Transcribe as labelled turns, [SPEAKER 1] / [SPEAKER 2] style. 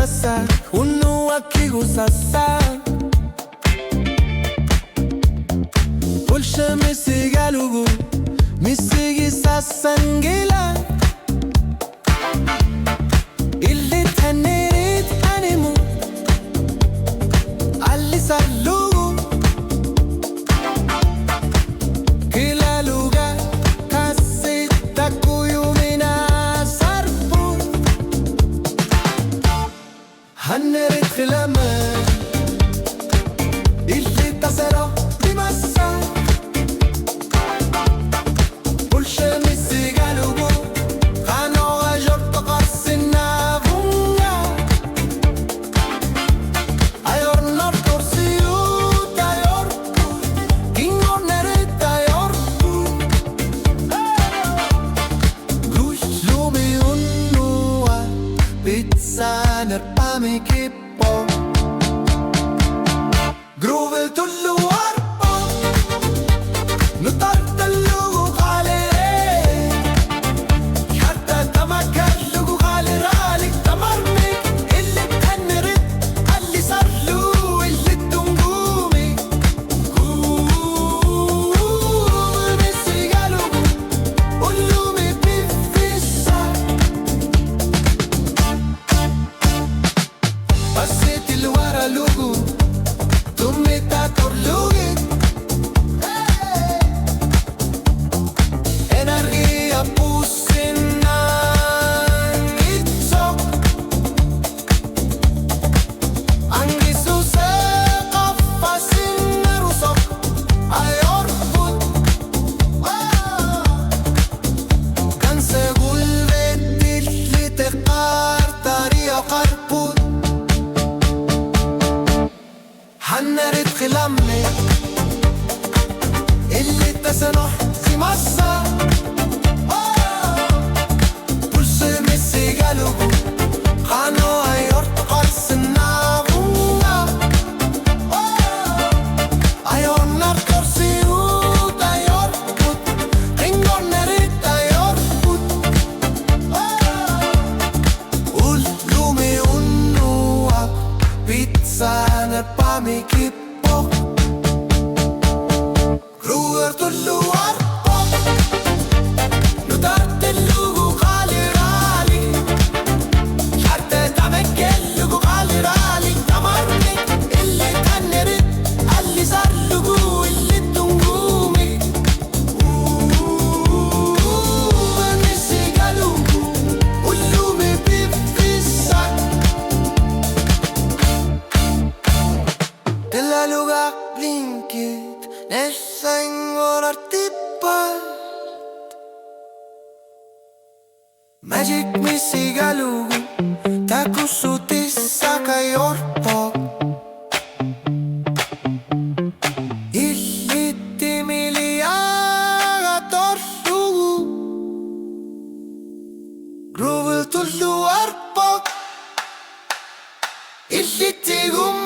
[SPEAKER 1] sasa unua kigu sasa Pulshe misiga lugu misigi sasangila Illi tanirit animu Alli salugu Kila lugar kasita kuyumina sarfu Hannerit khilama Illi tasero dimassa Pulshe misiga lugu Khano ajor taqarsina vunga Ayor nar torsiyu tayor Kingo neret ayor Grush lumi unnua Pizza nerpami kippo Grovel tullu arpo Nutar tallugu khalire Hatta tamakar lugu khaliralik tamarmik Illi tannirit alli sarlu illi tungumi Misigalugu ullumi bifissa Basit ilwara lugu Tumita torlugit Energia pusinan itsok Angisuse qaffasin nerusok Ayorfut Kanse gulvet illi teqar tariya qarput Hannerit khilami Illi tasanoh simassa Pulse misigalugu Khano ayort qarsina vunga Ayon nar torsiyu tayor put Ringor nerit ayor put Ullumi unnua Pizza nerpami kippo Gruer tullu arpo Nutar tellugu khalirali Hatta tamakkellugu khalirali Tamarnik illi tannirit alli sarlugu illi tungumi Misigalugu ullumi bifissak Dilla luga blinkit Nässan vårar tippar Magic misigalugu Takusutissa kayorpo Illitti miliaga torlugu Grovel tullu arpo Illitti gum